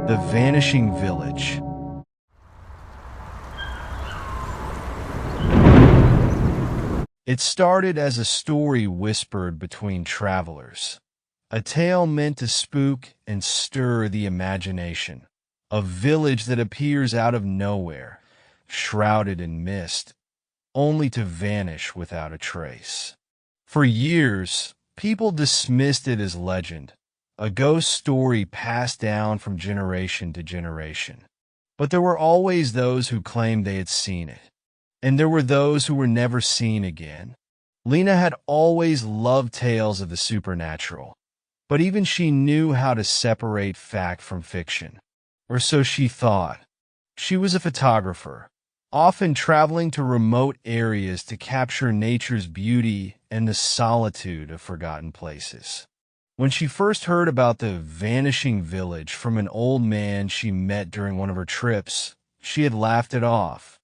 The Vanishing Village. It started as a story whispered between travelers, a tale meant to spook and stir the imagination. A village that appears out of nowhere, shrouded in mist, only to vanish without a trace. For years, people dismissed it as legend, a ghost story passed down from generation to generation. But there were always those who claimed they had seen it, and there were those who were never seen again. Lena had always loved tales of the supernatural, but even she knew how to separate fact from fiction. Or so she thought. She was a photographer, often traveling to remote areas to capture nature's beauty and the solitude of forgotten places. When she first heard about the Vanishing Village from an old man she met during one of her trips, she had laughed it off.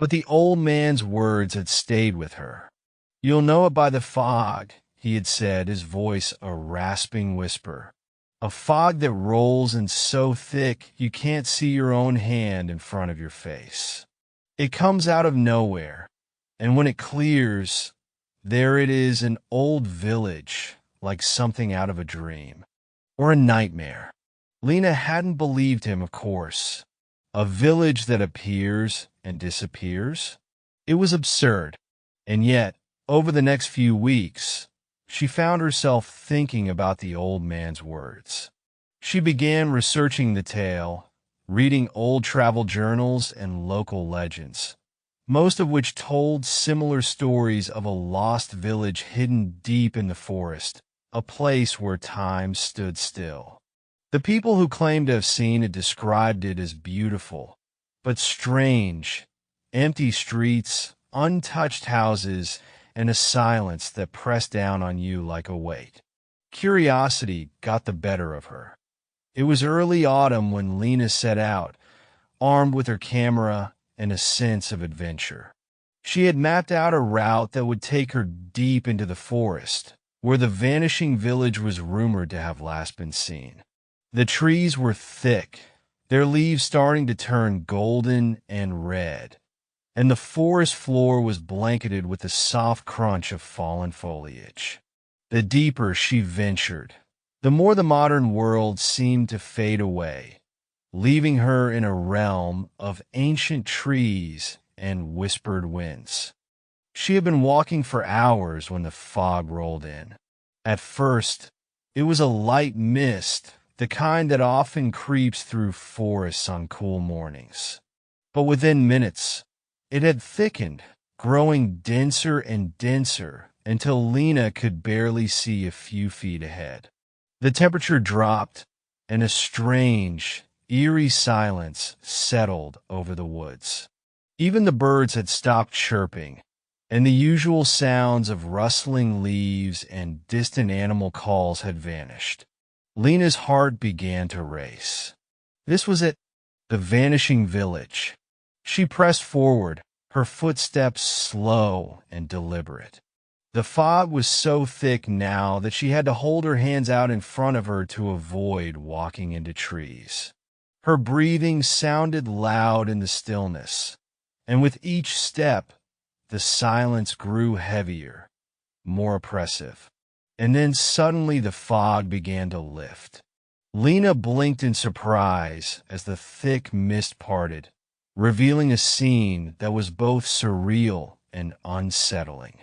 But the old man's words had stayed with her. "You'll know it by the fog," he had said, his voice a rasping whisper. A fog that rolls in so thick you can't see your own hand in front of your face. It comes out of nowhere, and when it clears, there it is, an old village, like something out of a dream. Or a nightmare. Lena hadn't believed him, of course. A village that appears and disappears? It was absurd. And yet, over the next few weeks, she found herself thinking about the old man's words. She began researching the tale, reading old travel journals and local legends, most of which told similar stories of a lost village hidden deep in the forest, a place where time stood still. The people who claimed to have seen it described it as beautiful, but strange, empty streets, untouched houses, and a silence that pressed down on you like a weight. Curiosity got the better of her. It was early autumn when Lena set out, armed with her camera and a sense of adventure. She had mapped out a route that would take her deep into the forest, where the Vanishing Village was rumored to have last been seen. The trees were thick, their leaves starting to turn golden and red, and the forest floor was blanketed with the soft crunch of fallen foliage. The deeper she ventured, the more the modern world seemed to fade away, leaving her in a realm of ancient trees and whispered winds. She had been walking for hours when the fog rolled in. At first, it was a light mist, the kind that often creeps through forests on cool mornings. But within minutes, it had thickened, growing denser and denser until Lena could barely see a few feet ahead. The temperature dropped, and a strange, eerie silence settled over the woods. Even the birds had stopped chirping, and the usual sounds of rustling leaves and distant animal calls had vanished. Lena's heart began to race. This was it, the Vanishing Village. She pressed forward, her footsteps slow and deliberate. The fog was so thick now that she had to hold her hands out in front of her to avoid walking into trees. Her breathing sounded loud in the stillness, and with each step, the silence grew heavier, more oppressive. And then suddenly the fog began to lift. Lena blinked in surprise as the thick mist parted, revealing a scene that was both surreal and unsettling.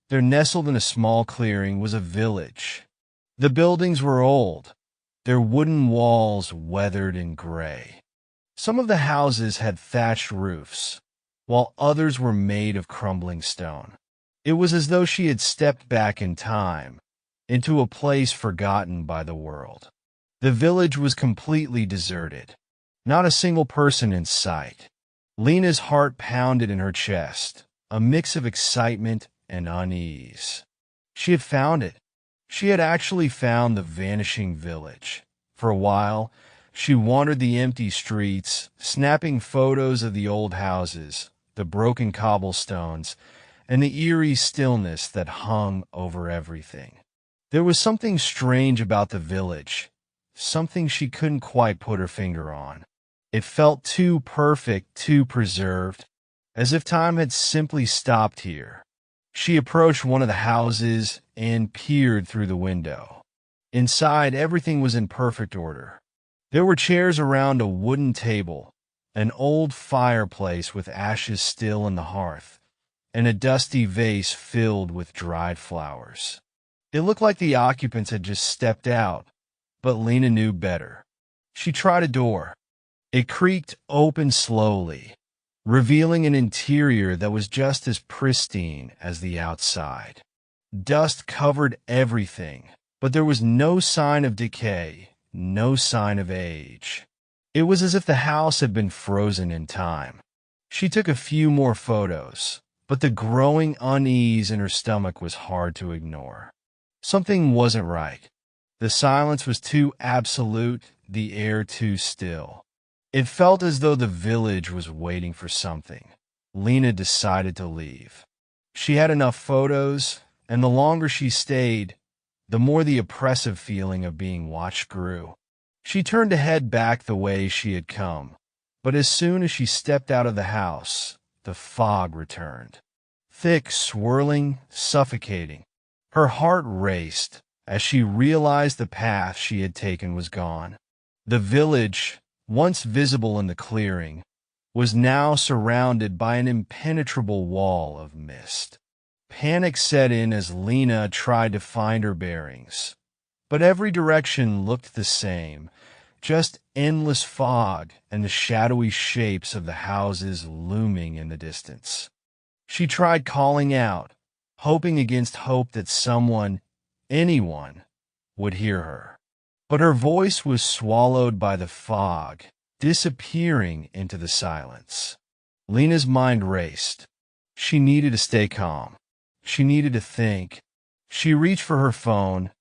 There, nestled in a small clearing, was a village. The buildings were old, their wooden walls weathered and gray. Some of the houses had thatched roofs, while others were made of crumbling stone. It was as though she had stepped back in time, into a place forgotten by the world. The village was completely deserted, not a single person in sight. Lena's heart pounded in her chest, a mix of excitement and unease. She had found it. She had actually found the Vanishing Village. For a while, she wandered the empty streets, snapping photos of the old houses, the broken cobblestones, and the eerie stillness that hung over everything. There was something strange about the village, something she couldn't quite put her finger on. It felt too perfect, too preserved, as if time had simply stopped here. She approached one of the houses and peered through the window. Inside, everything was in perfect order. There were chairs around a wooden table, an old fireplace with ashes still in the hearth, and a dusty vase filled with dried flowers. It looked like the occupants had just stepped out, but Lena knew better. She tried a door. It creaked open slowly, revealing an interior that was just as pristine as the outside. Dust covered everything, but there was no sign of decay, no sign of age. It was as if the house had been frozen in time. She took a few more photos, but the growing unease in her stomach was hard to ignore. Something wasn't right. The silence was too absolute, the air too still. It felt as though the village was waiting for something. Lena decided to leave. She had enough photos, and the longer she stayed, the more the oppressive feeling of being watched grew. She turned to head back the way she had come, but as soon as she stepped out of the house, the fog returned. Thick, swirling, suffocating. Her heart raced as she realized the path she had taken was gone. The village, once visible in the clearing, was now surrounded by an impenetrable wall of mist. Panic set in as Lena tried to find her bearings, but every direction looked the same, just endless fog and the shadowy shapes of the houses looming in the distance. She tried calling out, hoping against hope that someone, anyone, would hear her. But her voice was swallowed by the fog, disappearing into the silence. Lena's mind raced. She needed to stay calm. She needed to think. She reached for her phone,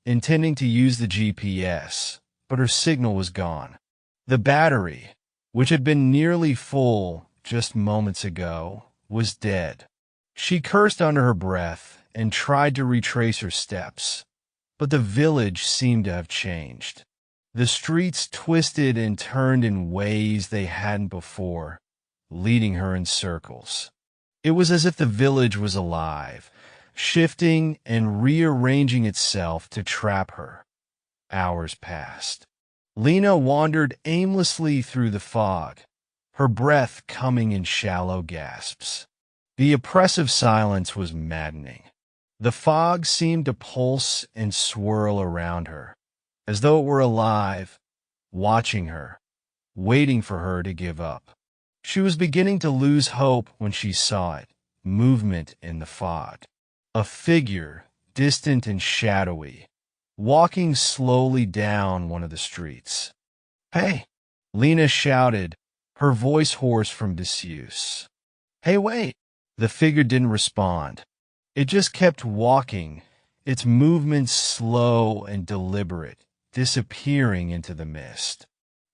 intending to use the GPS, but her signal was gone. The battery, which had been nearly full just moments ago, was dead. She cursed under her breath and tried to retrace her steps, but the village seemed to have changed. The streets twisted and turned in ways they hadn't before, leading her in circles. It was as if the village was alive, shifting and rearranging itself to trap her. Hours passed. Lena wandered aimlessly through the fog, her breath coming in shallow gasps. The oppressive silence was maddening. The fog seemed to pulse and swirl around her, as though it were alive, watching her, waiting for her to give up. She was beginning to lose hope when she saw it, movement in the fog. A figure, distant and shadowy, walking slowly down one of the streets. "Hey!" Lena shouted, her voice hoarse from disuse. "Hey, wait!" The figure didn't respond. It just kept walking, its movements slow and deliberate, disappearing into the mist.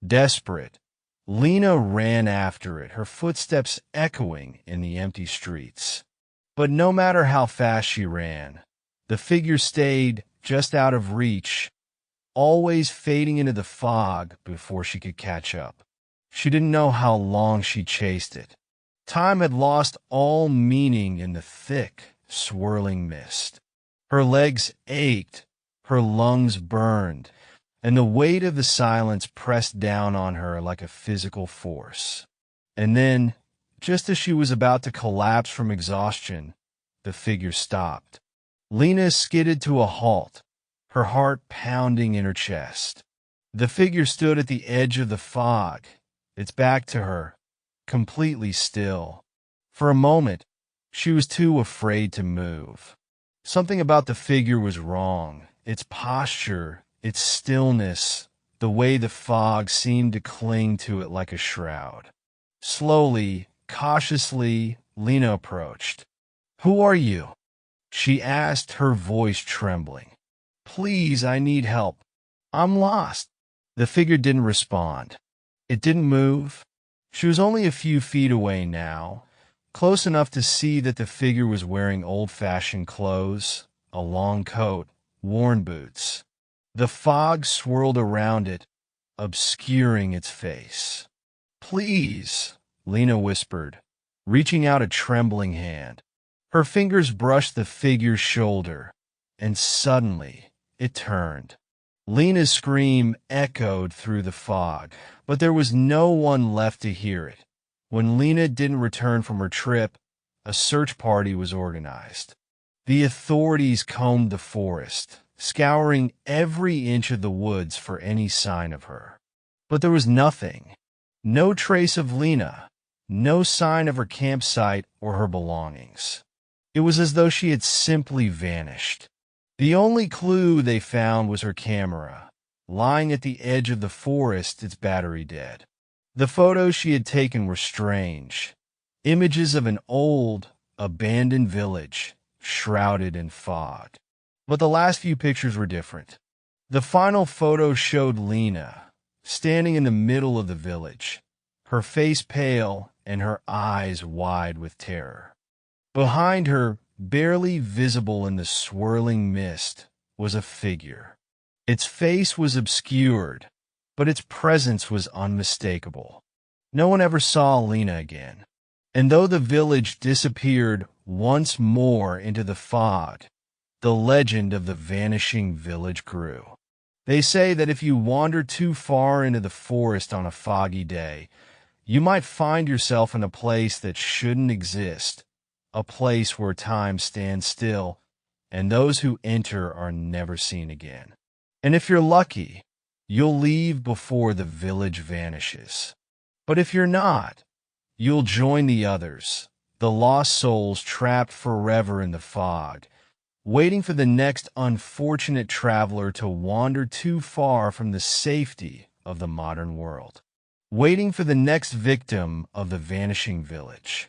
Desperate, Lena ran after it, her footsteps echoing in the empty streets. But no matter how fast she ran, the figure stayed just out of reach, always fading into the fog before she could catch up. She didn't know how long she chased it. Time had lost all meaning in the thick, swirling mist. Her legs ached, her lungs burned, and the weight of the silence pressed down on her like a physical force. And then, just as she was about to collapse from exhaustion, the figure stopped. Lena skidded to a halt, her heart pounding in her chest. The figure stood at the edge of the fog, its back to her, completely still. For a moment, she was too afraid to move. Something about the figure was wrong. Its posture, its stillness, the way the fog seemed to cling to it like a shroud. Slowly, cautiously, Lena approached. "Who are you?" she asked, her voice trembling. "Please, I need help. I'm lost." The figure didn't respond. It didn't move. She was only a few feet away now, close enough to see that the figure was wearing old-fashioned clothes, a long coat, worn boots. The fog swirled around it, obscuring its face. "Please," Lena whispered, reaching out a trembling hand. Her fingers brushed the figure's shoulder, and suddenly it turned. Lena's scream echoed through the fog, but there was no one left to hear it. When Lena didn't return from her trip, a search party was organized. The authorities combed the forest, scouring every inch of the woods for any sign of her. But there was nothing. No trace of Lena, no sign of her campsite or her belongings. It was as though she had simply vanished. The only clue they found was her camera, lying at the edge of the forest, its battery dead. The photos she had taken were strange. Images of an old, abandoned village, shrouded in fog. But the last few pictures were different. The final photo showed Lena, standing in the middle of the village, her face pale and her eyes wide with terror. Behind her, barely visible in the swirling mist, was a figure. Its face was obscured, but its presence was unmistakable. No one ever saw Lena again. And though the village disappeared once more into the fog, the legend of the Vanishing Village grew. They say that if you wander too far into the forest on a foggy day, you might find yourself in a place that shouldn't exist, a place where time stands still, and those who enter are never seen again. And if you're lucky, you'll leave before the village vanishes. But if you're not, you'll join the others, the lost souls trapped forever in the fog, waiting for the next unfortunate traveler to wander too far from the safety of the modern world, waiting for the next victim of the Vanishing Village.